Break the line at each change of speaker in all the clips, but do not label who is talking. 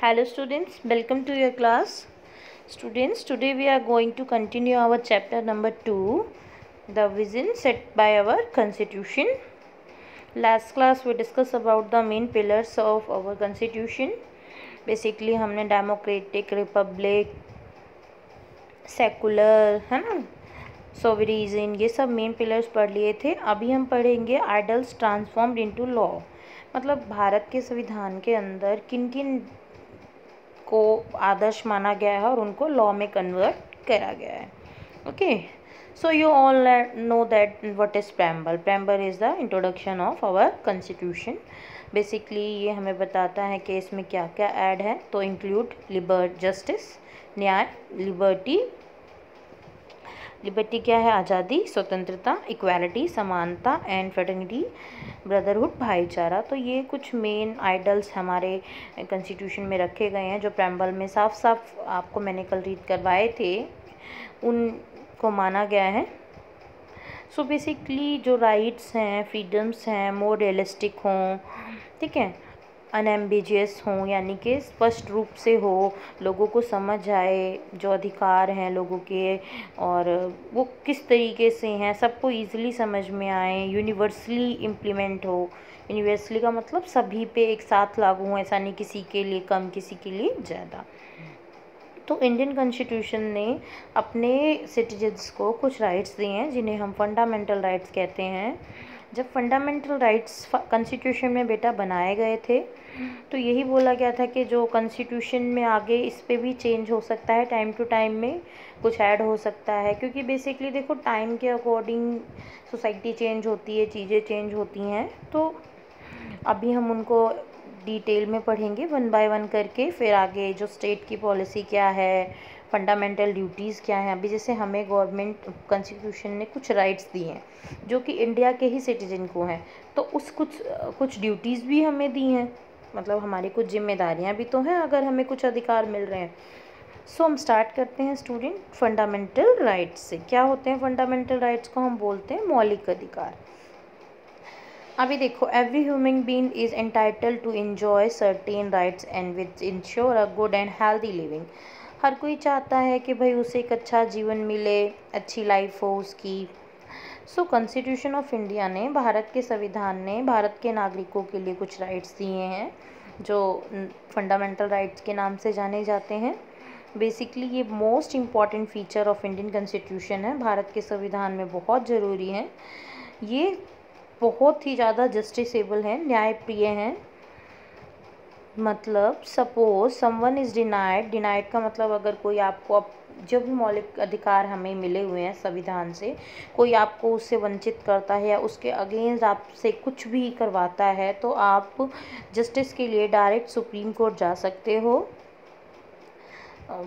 Hello students, welcome to your class. Students, today we are going to continue our chapter number 2, the vision set by our constitution. Last class we discussed about the main pillars of our constitution. Basically हमने democratic, Republic, secular, है ना, सोवरिजन, ये सब main pillars पढ़ लिए थे. अभी हम पढ़ेंगे आइडल्स ट्रांसफॉर्म्ड इनटू लॉ. मतलब भारत के संविधान के अंदर किन किन को आदर्श माना गया है और उनको लॉ में कन्वर्ट करा गया है. Okay, so you all know that what is preamble. Preamble is the introduction of our constitution. Basically ये हमें बताता है कि इसमें क्या क्या ऐड है. तो इंक्लूड जस्टिस, न्याय, लिबर्टी क्या है, आज़ादी, स्वतंत्रता, इक्वालिटी, समानता एंड फ्रेटर्निटी, ब्रदरहुड, भाईचारा. तो ये कुछ मेन आइडल्स हमारे कॉन्स्टिट्यूशन में रखे गए हैं जो प्रेम्बल में साफ साफ आपको मैंने कल रीड करवाए थे, उनको माना गया है. सो बेसिकली जो राइट्स हैं, फ्रीडम्स हैं, मोर रियलिस्टिक हों, ठीक है, अनएम्बिजियस हों, यानी कि स्पष्ट रूप से हो, लोगों को समझ आए जो अधिकार हैं लोगों के और वो किस तरीके से हैं, सबको ईज़िली समझ में आए, यूनिवर्सली इम्प्लीमेंट हो. यूनिवर्सली का मतलब सभी पे एक साथ लागू हो, ऐसा नहीं किसी के लिए कम किसी के लिए ज़्यादा. तो इंडियन कॉन्स्टिट्यूशन ने अपने सिटीजन्स को कुछ राइट्स दिए हैं जिन्हें हम फंडामेंटल राइट्स कहते हैं. जब फंडामेंटल राइट्स कॉन्स्टिट्यूशन में बेटा बनाए गए थे तो यही बोला गया था कि जो कॉन्स्टिट्यूशन में आगे इस पे भी चेंज हो सकता है, टाइम टू टाइम में कुछ ऐड हो सकता है, क्योंकि बेसिकली देखो टाइम के अकॉर्डिंग सोसाइटी चेंज होती है, चीज़ें चेंज होती हैं. तो अभी हम उनको डिटेल में पढ़ेंगे वन बाय वन करके. फिर आगे जो स्टेट की पॉलिसी क्या है, फंडामेंटल ड्यूटीज़ क्या हैं. अभी जैसे हमें गवर्नमेंट कॉन्स्टिट्यूशन ने कुछ राइट्स दिए हैं जो कि इंडिया के ही सिटीजन को हैं, तो उस कुछ ड्यूटीज़ भी हमें दी हैं, मतलब हमारी कुछ जिम्मेदारियां भी तो हैं अगर हमें कुछ अधिकार मिल रहे हैं. सो हम स्टार्ट करते हैं स्टूडेंट फंडामेंटल राइट्स से. क्या होते हैं फंडामेंटल राइट्स को हम बोलते हैं मौलिक अधिकार. अभी देखो, every human being is entitled to enjoy certain rights and which ensure a good and healthy living. हर कोई चाहता है कि भाई उसे एक अच्छा जीवन मिले, अच्छी लाइफ हो उसकी. सो कॉन्स्टिट्यूशन ऑफ इंडिया ने, भारत के संविधान ने भारत के नागरिकों के लिए कुछ राइट्स दिए हैं जो फंडामेंटल राइट्स के नाम से जाने जाते हैं. बेसिकली ये most important feature of Indian constitution है, भारत के संविधान में बहुत ज़रूरी है. ये बहुत ही ज़्यादा जस्टिसेबल हैं, न्यायप्रिय हैं. मतलब सपोज समवन इज़ डिनाइड का मतलब अगर कोई आपको जो भी मौलिक अधिकार हमें मिले हुए हैं संविधान से, कोई आपको उससे वंचित करता है या उसके अगेंस्ट आपसे कुछ भी करवाता है, तो आप जस्टिस के लिए डायरेक्ट सुप्रीम कोर्ट जा सकते हो.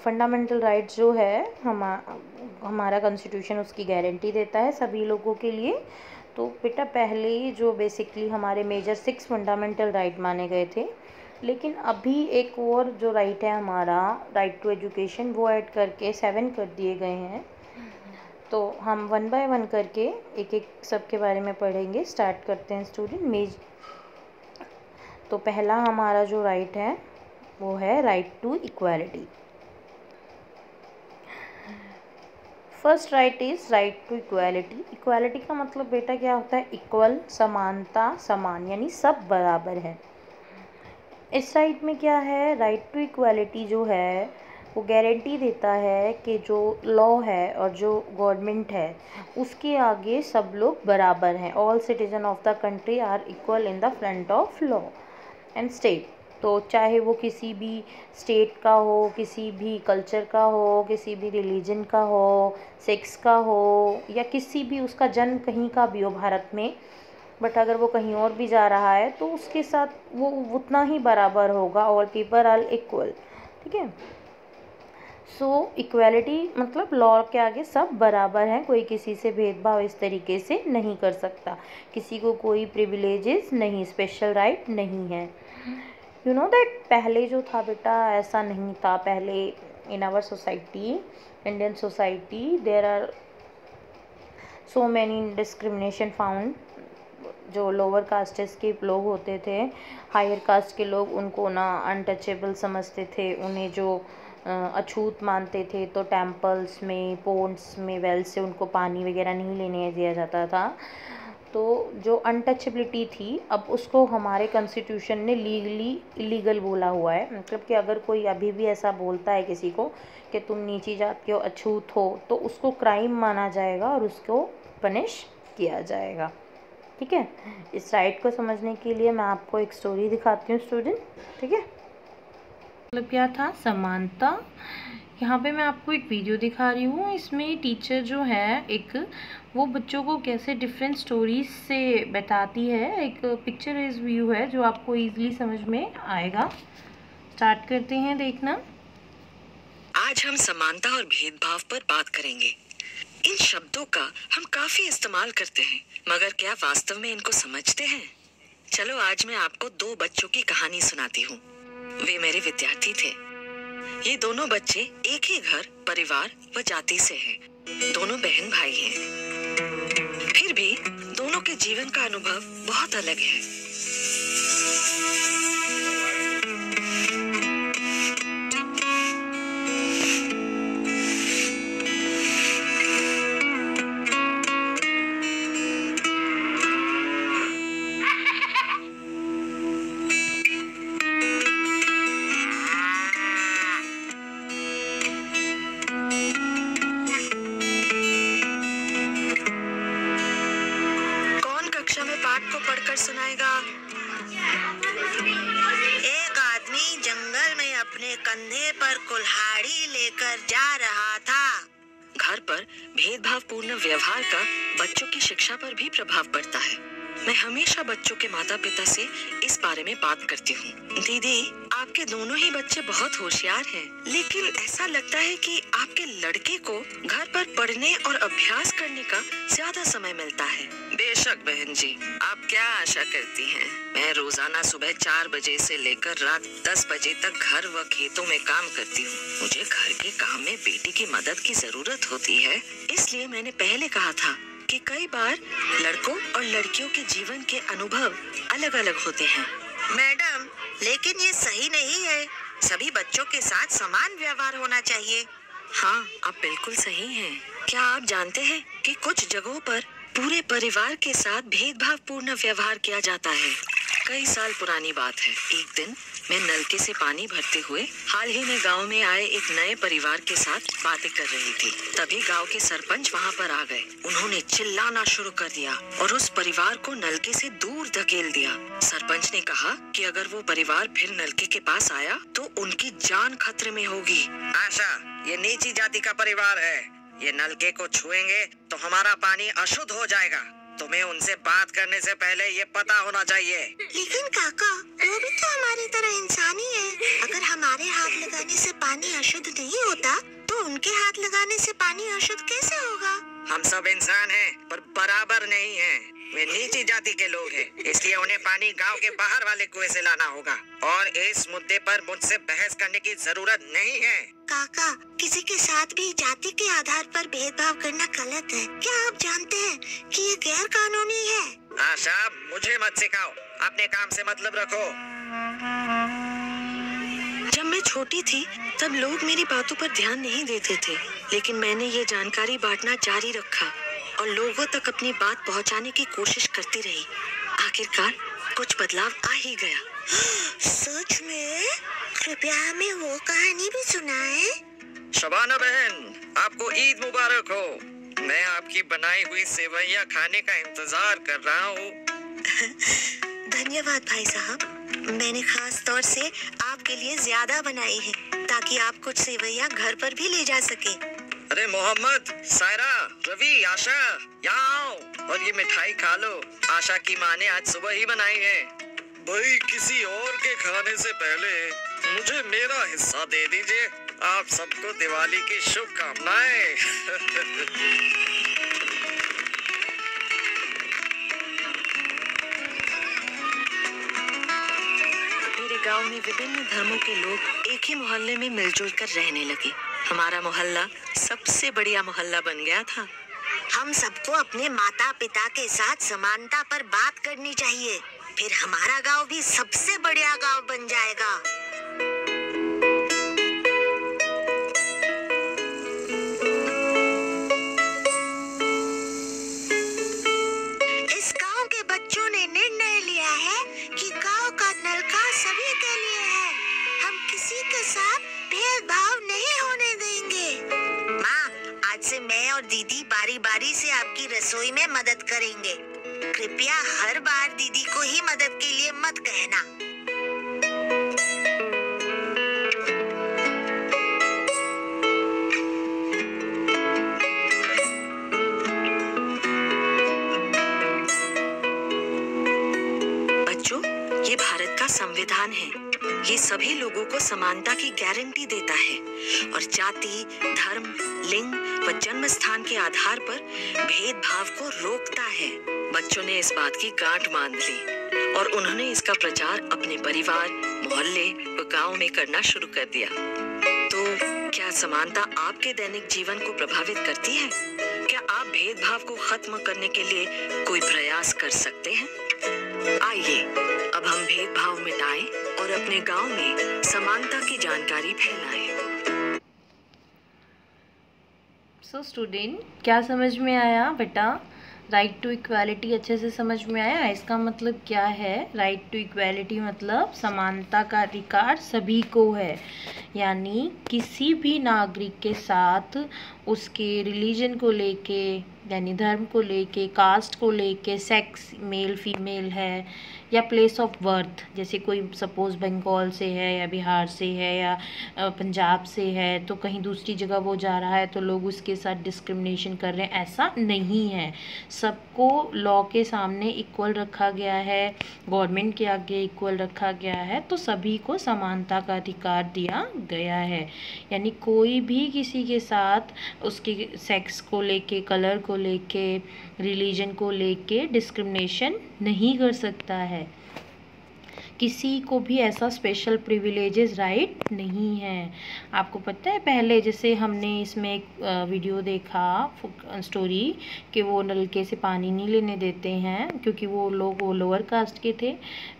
फंडामेंटल राइट्स जो है हमारा कॉन्स्टिट्यूशन उसकी गारंटी देता है सभी लोगों के लिए. तो बेटा पहले जो बेसिकली हमारे मेजर 6 फंडामेंटल राइट माने गए थे, लेकिन अभी एक और जो राइट है हमारा राइट टू एजुकेशन, वो ऐड करके 7 कर दिए गए हैं. तो हम वन बाय वन करके एक एक सब के बारे में पढ़ेंगे. स्टार्ट करते हैं स्टूडेंट. तो पहला हमारा जो राइट है वो है right to equality. First right is right to equality. Equality का मतलब बेटा क्या होता है, इक्वल, समानता, समान, यानी सब बराबर है. इस राइट में क्या है, राइट टू इक्वालिटी जो है वो गारंटी देता है कि जो लॉ है और जो गवर्नमेंट है उसके आगे सब लोग बराबर हैं. All citizen of the country are equal in the front of law and state. तो चाहे वो किसी भी स्टेट का हो, किसी भी कल्चर का हो, किसी भी रिलीजन का हो, सेक्स का हो, या किसी भी उसका जन्म कहीं का भी हो भारत में, बट अगर वो कहीं और भी जा रहा है तो उसके साथ वो उतना ही बराबर होगा. ऑल पीपल आर इक्वल, ठीक है. सो इक्वालिटी मतलब लॉ के आगे सब बराबर हैं, कोई किसी से भेदभाव इस तरीके से नहीं कर सकता, किसी को कोई प्रिविलेजेस नहीं, स्पेशल राइट नहीं है. यू नो दैट पहले जो था बेटा ऐसा नहीं था. पहले in our society, Indian society, there are so many discrimination found. जो लोअर कास्टेस के लोग होते थे, हायर कास्ट के लोग उनको ना अनटचेबल समझते थे, उन्हें जो अछूत मानते थे। तो टेम्पल्स में, पोन्ड्स में, वेल्स से उनको पानी वगैरह नहीं लेने दिया जाता था। तो जो अनटचेबिलिटी थी, अब उसको हमारे कॉन्स्टिट्यूशन ने लीगली इलीगल बोला हुआ है। मतलब कि अगर कोई अभी भी ऐसा बोलता है किसी को कि तुम नीची जात के हो, अछूत हो, तो उसको क्राइम माना जाएगा और उसको पनिश किया जाएगा। ठीक है, इस राइट को समझने के लिए मैं आपको एक स्टोरी दिखाती हूँ स्टूडेंट। ठीक है, मतलब क्या था, समानता। यहाँ पे मैं आपको एक वीडियो दिखा रही हूँ। इसमें टीचर जो है एक, वो बच्चों को कैसे डिफरेंट स्टोरीज से बताती है। एक पिक्चराइज व्यू है जो आपको इजीली समझ में आएगा। स्टार्ट करते हैं देखना।
आज हम समानता और भेदभाव पर बात करेंगे। इन शब्दों का हम काफी इस्तेमाल करते हैं, मगर क्या वास्तव में इनको समझते हैं? चलो आज मैं आपको दो बच्चों की कहानी सुनाती हूँ। वे मेरे विद्यार्थी थे। ये दोनों बच्चे एक ही घर, परिवार व जाति से हैं। दोनों बहन भाई हैं। फिर भी दोनों के जीवन का अनुभव बहुत अलग है। पाठ को पढ़कर सुनाएगा। एक आदमी जंगल में अपने कंधे पर कुल्हाड़ी लेकर जा रहा था। घर पर भेदभावपूर्ण व्यवहार का बच्चों की शिक्षा पर भी प्रभाव पड़ता है। मैं हमेशा बच्चों के माता पिता से इस बारे में बात करती हूँ। दीदी, आपके दोनों ही बच्चे बहुत होशियार हैं, लेकिन ऐसा लगता है कि आपके लड़के को घर पर पढ़ने और अभ्यास करने का ज्यादा समय मिलता है। बेशक बहन जी, आप क्या आशा करती हैं? मैं रोजाना सुबह 4 बजे से लेकर रात 10 बजे तक घर व खेतों में काम करती हूँ। मुझे घर के काम में बेटी की मदद की जरूरत होती है, इसलिए मैंने पहले कहा था कि कई बार लड़कों और लड़कियों के जीवन के अनुभव अलग अलग होते हैं। मैडम, लेकिन ये सही नहीं है। सभी बच्चों के साथ समान व्यवहार होना चाहिए। हाँ, आप बिल्कुल सही हैं। क्या आप जानते हैं कि कुछ जगहों पर पूरे परिवार के साथ भेदभावपूर्ण व्यवहार किया जाता है? कई साल पुरानी बात है। एक दिन मैं नलके से पानी भरते हुए हाल ही में गांव में आए एक नए परिवार के साथ बातें कर रही थी। तभी गांव के सरपंच वहां पर आ गए। उन्होंने चिल्लाना शुरू कर दिया और उस परिवार को नलके से दूर धकेल दिया। सरपंच ने कहा कि अगर वो परिवार फिर नलके के पास आया तो उनकी जान खतरे में होगी। आशा, ये नीची जाति का परिवार है। ये नलके को छुएंगे तो हमारा पानी अशुद्ध हो जाएगा। तुम्हें उनसे बात करने से पहले ये पता होना चाहिए। लेकिन काका, वो भी तो हमारी तरह इंसान ही है। अगर हमारे हाथ लगाने से पानी अशुद्ध नहीं होता, तो उनके हाथ लगाने से पानी अशुद्ध कैसे होगा? हम सब इंसान हैं, पर बराबर नहीं हैं। वे नीची जाति के लोग हैं, इसलिए उन्हें पानी गांव के बाहर वाले कुएं से लाना होगा। और इस मुद्दे पर मुझसे बहस करने की जरूरत नहीं है। काका, किसी के साथ भी जाति के आधार पर भेदभाव करना गलत है। क्या आप जानते हैं कि ये गैर कानूनी है? आशा, मुझे मत सिखाओ, अपने काम से मतलब रखो। जब मैं छोटी थी तब लोग मेरी बातों पर ध्यान नहीं देते थे, लेकिन मैंने ये जानकारी बांटना जारी रखा और लोगों तक अपनी बात पहुंचाने की कोशिश करती रही। आखिरकार कुछ बदलाव आ ही गया। सच में? कृपया हमें वो कहानी भी सुनाएं। शबाना बहन, आपको ईद मुबारक हो। मैं आपकी बनाई हुई सेवैया खाने का इंतजार कर रहा हूँ। धन्यवाद भाई साहब, मैंने खास तौर से आपके लिए ज्यादा बनाई है ताकि आप कुछ सेवैया घर पर भी ले जा सके। अरे मोहम्मद, सायरा, रवि, आशा, यहाँ आओ और ये मिठाई खा लो। आशा की माँ ने आज सुबह ही बनाई है। भाई, किसी और के खाने से पहले मुझे मेरा हिस्सा दे दीजिए। आप सबको दिवाली की शुभकामनाएं। मेरे गांव में विभिन्न धर्मों के लोग एक ही मोहल्ले में मिलजुल कर रहने लगे। हमारा मोहल्ला सबसे बढ़िया मोहल्ला बन गया था। हम सबको अपने माता पिता के साथ समानता पर बात करनी चाहिए, फिर हमारा गांव भी सबसे बढ़िया गांव बन जाएगा। इस गांव के बच्चों ने निर्णय लिया है कि गांव का नलका सभी के लिए है। हम किसी के साथ भेदभाव नहीं होने देंगे। माँ, आज से मैं और दीदी बारी बारी से आपकी रसोई में मदद करेंगे। कृपया हर बार दीदी को ही मदद के लिए मत कहना। बच्चों, ये भारत का संविधान है। ये सभी लोगों को समानता की गारंटी देता है और जाति, धर्म, लिंग व जन्म स्थान के आधार पर भेदभाव को रोकता है। बच्चों ने इस बात की गांठ बांध ली और उन्होंने इसका प्रचार अपने परिवार, मोहल्ले व गांव में करना शुरू कर दिया। तो क्या समानता आपके दैनिक जीवन को प्रभावित करती है? क्या आप भेदभाव को खत्म करने के लिए कोई प्रयास कर सकते हैं? आइए अब हम भेदभाव मिटाएं और अपने गांव में समानता की जानकारी फैलाएं।
सो स्टूडेंट, क्या समझ में आया बेटा? राइट टू इक्वालिटी अच्छे से समझ में आया? इसका मतलब क्या है? राइट टू इक्वालिटी मतलब समानता का अधिकार सभी को है, यानी किसी भी नागरिक के साथ उसके रिलीजन को लेके, यानी धर्म को लेके, कास्ट को लेके, सेक्स मेल फीमेल है या प्लेस ऑफ बर्थ, जैसे कोई सपोज़ बंगाल से है या बिहार से है या पंजाब से है, तो कहीं दूसरी जगह वो जा रहा है तो लोग उसके साथ डिस्क्रिमिनेशन कर रहे हैं, ऐसा नहीं है। सबको लॉ के सामने इक्वल रखा गया है, गवर्नमेंट के आगे इक्वल रखा गया है, तो सभी को समानता का अधिकार दिया गया है। यानी कोई भी किसी के साथ उसके सेक्स को लेके, कलर को लेके, रिलीजन को लेके डिस्क्रिमिनेशन नहीं कर सकता है। किसी को भी ऐसा स्पेशल प्रिविलेजेस राइट नहीं है। आपको पता है, पहले जैसे हमने इसमें एक वीडियो देखा स्टोरी कि वो नलके से पानी नहीं लेने देते हैं क्योंकि वो लोग वो लोअर कास्ट के थे।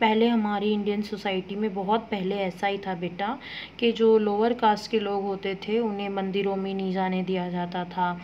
पहले हमारी इंडियन सोसाइटी में बहुत पहले ऐसा ही था बेटा कि जो लोअर कास्ट के लोग होते थे उन्हें मंदिरों में नहीं जाने दिया जाता था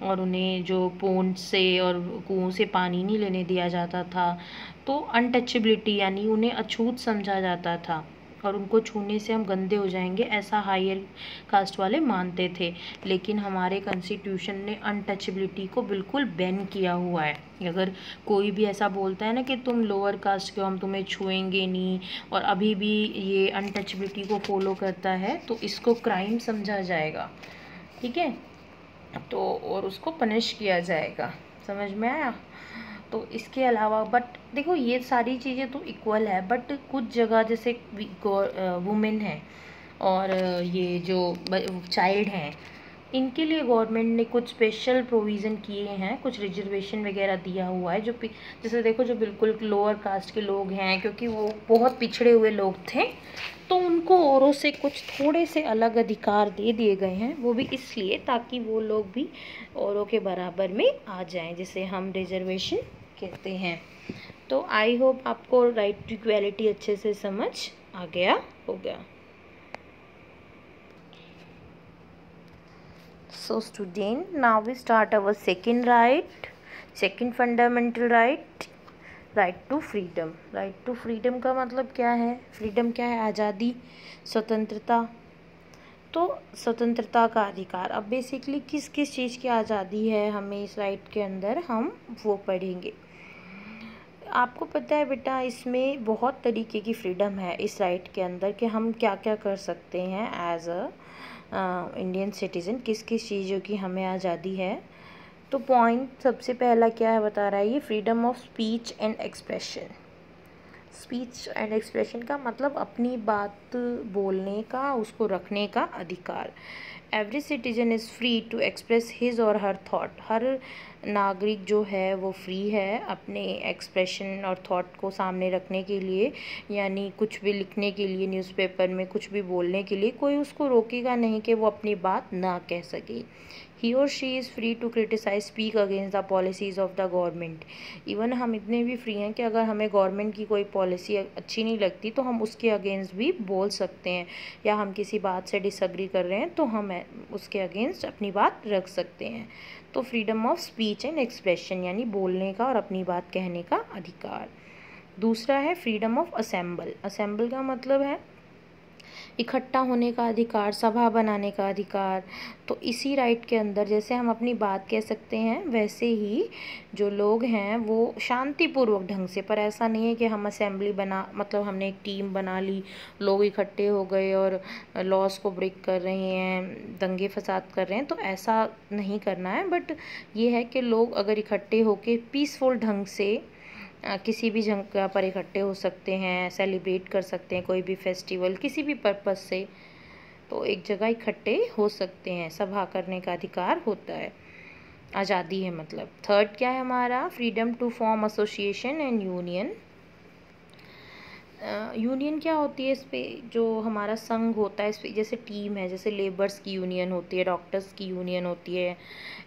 और उन्हें जो पोंड से और कुओं से पानी नहीं लेने दिया जाता था। तो अनटचेबिलिटी यानी उन्हें अछूत समझा जाता था और उनको छूने से हम गंदे हो जाएंगे, ऐसा हायर कास्ट वाले मानते थे। लेकिन हमारे कॉन्स्टिट्यूशन ने अनटचेबिलिटी को बिल्कुल बैन किया हुआ है। अगर कोई भी ऐसा बोलता है ना कि तुम लोअर कास्ट के हो, हम तुम्हें छुएंगे नहीं, और अभी भी ये अनटचेबिलिटी को फॉलो करता है, तो इसको क्राइम समझा जाएगा, ठीक है? तो और उसको पनिश किया जाएगा। समझ में आया? तो इसके अलावा बट देखो, ये सारी चीज़ें तो इक्वल है, बट कुछ जगह जैसे वुमेन है और ये जो चाइल्ड हैं, इनके लिए गवर्नमेंट ने कुछ स्पेशल प्रोविज़न किए हैं, कुछ रिजर्वेशन वगैरह दिया हुआ है। जो जैसे देखो, जो बिल्कुल लोअर कास्ट के लोग हैं, क्योंकि वो बहुत पिछड़े हुए लोग थे, तो उनको औरों से कुछ थोड़े से अलग अधिकार दे दिए गए हैं। वो भी इसलिए ताकि वो लोग भी औरों के बराबर में आ जाएं, जिसे हम रिजर्वेशन कहते हैं। तो आई होप आपको राइट टू इक्वालिटी अच्छे से समझ आ गया होगा। So student, now we start our second fundamental right to freedom. Right to freedom का मतलब क्या है? फ्रीडम क्या है? आज़ादी, स्वतंत्रता। तो स्वतंत्रता का अधिकार, अब बेसिकली किस किस चीज़ की आज़ादी है हमें इस राइट के अंदर, हम वो पढ़ेंगे। आपको पता है बेटा, इसमें बहुत तरीके की फ्रीडम है इस राइट के अंदर कि हम क्या क्या कर सकते हैं एज अ इंडियन सिटीज़न, किस किस चीज़ों की हमें आज़ादी है। तो पॉइंट सबसे पहला क्या है बता रहा है ये, freedom of speech and expression. Speech and expression का मतलब अपनी बात बोलने का, उसको रखने का अधिकार। Every citizen is free to express his or her thought. हर नागरिक जो है वो फ्री है अपने एक्सप्रेशन और थॉट को सामने रखने के लिए, यानी कुछ भी लिखने के लिए, न्यूज़पेपर में कुछ भी बोलने के लिए कोई उसको रोकेगा नहीं कि वो अपनी बात ना कह सके। He or she is free to criticise speak against the policies of the government. Even हम इतने भी फ्री हैं कि अगर हमें गवर्नमेंट की कोई पॉलिसी अच्छी नहीं लगती तो हम उसके अगेंस्ट भी बोल सकते हैं, या हम किसी बात से डिसएग्री कर रहे हैं तो हम उसके अगेंस्ट अपनी बात रख सकते हैं। तो freedom of speech and expression यानी बोलने का और अपनी बात कहने का अधिकार। दूसरा है फ्रीडम ऑफ असेंबल। असेंबल का मतलब है इकट्ठा होने का अधिकार, सभा बनाने का अधिकार। तो इसी राइट के अंदर जैसे हम अपनी बात कह सकते हैं, वैसे ही जो लोग हैं वो शांतिपूर्वक ढंग से, पर ऐसा नहीं है कि हम असेंबली मतलब हमने एक टीम बना ली, लोग इकट्ठे हो गए और लॉज को ब्रेक कर रहे हैं, दंगे फसाद कर रहे हैं, तो ऐसा नहीं करना है। बट ये है कि लोग अगर इकट्ठे होके पीसफुल ढंग से किसी भी जगह पर इकट्ठे हो सकते हैं, सेलिब्रेट कर सकते हैं कोई भी फेस्टिवल किसी भी पर्पस से, तो एक जगह इकट्ठे हो सकते हैं, सभा करने का अधिकार होता है, आज़ादी है मतलब। थर्ड क्या है हमारा, freedom to form association and union. Union क्या होती है, इस पे जो हमारा संघ होता है, इस पे जैसे टीम है, जैसे लेबर्स की यूनियन होती है, डॉक्टर्स की यूनियन होती है,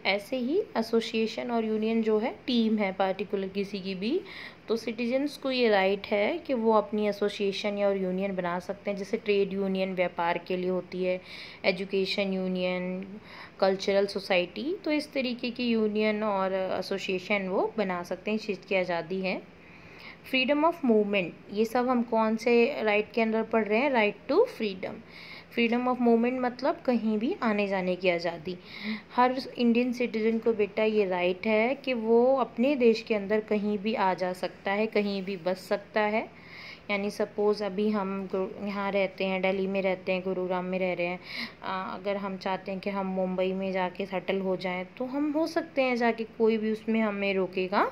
ऐसे ही एसोसिएशन और यूनियन जो है टीम है पार्टिकुलर किसी की भी। तो सिटीजन्स को ये राइट है कि वो अपनी एसोसिएशन या और यूनियन बना सकते हैं, जैसे ट्रेड यूनियन व्यापार के लिए होती है, एजुकेशन यूनियन, कल्चरल सोसाइटी, तो इस तरीके की यूनियन और एसोसिएशन वो बना सकते हैं, इस चीज़ की आज़ादी है। फ्रीडम ऑफ मूवमेंट, ये सब हम कौन से राइट के अंदर पढ़ रहे हैं, right to freedom. Freedom of movement मतलब कहीं भी आने जाने की आज़ादी। हर इंडियन सिटीजन को बेटा ये राइट है कि वो अपने देश के अंदर कहीं भी आ जा सकता है, कहीं भी बस सकता है। यानी सपोज़ अभी हम यहाँ रहते हैं, दिल्ली में रहते हैं, गुरुग्राम में रह रहे हैं, अगर हम चाहते हैं कि हम मुंबई में जाके सेटल हो जाएं तो हम हो सकते हैं जाके, कोई भी उसमें हमें रोकेगा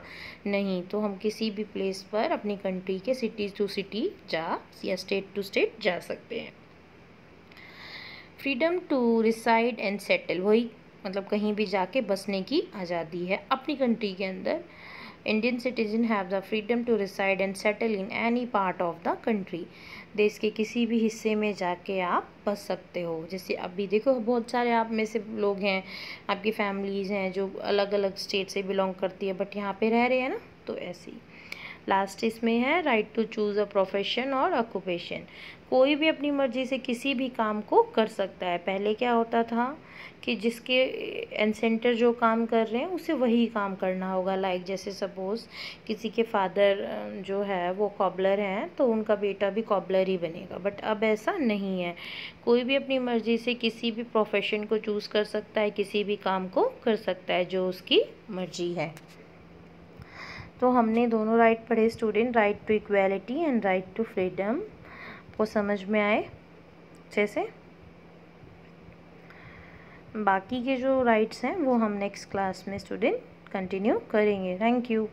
नहीं। तो हम किसी भी प्लेस पर अपनी कंट्री के सिटी टू सिटी या स्टेट टू स्टेट जा सकते हैं। Freedom to reside and settle, वही मतलब कहीं भी जाके बसने की आज़ादी है अपनी कंट्री के अंदर। Indian citizen have the freedom to reside and settle in any part of the country. देश के किसी भी हिस्से में जाके आप बस सकते हो। जैसे अभी देखो बहुत सारे आप में से लोग हैं, आपकी फैमिलीज़ हैं जो अलग अलग स्टेट से बिलोंग करती है बट यहाँ पे रह रहे हैं ना, तो ऐसे ही। लास्ट इसमें है right to choose a profession or occupation. कोई भी अपनी मर्ज़ी से किसी भी काम को कर सकता है। पहले क्या होता था कि जिसके एंसेंटर जो काम कर रहे हैं उसे वही काम करना होगा। लाइक जैसे सपोज़ किसी के फादर जो है वो कॉबलर हैं तो उनका बेटा भी कॉबलर ही बनेगा। बट अब ऐसा नहीं है, कोई भी अपनी मर्ज़ी से किसी भी प्रोफेशन को चूज़ कर सकता है, किसी भी काम को कर सकता है जो उसकी मर्ज़ी है। तो हमने दोनों राइट पढ़े student, right to equality and right to freedom. को समझ में आए अच्छे से? बाकी के जो राइट्स हैं वो हम नेक्स्ट क्लास में स्टूडेंट कंटिन्यू करेंगे। Thank you.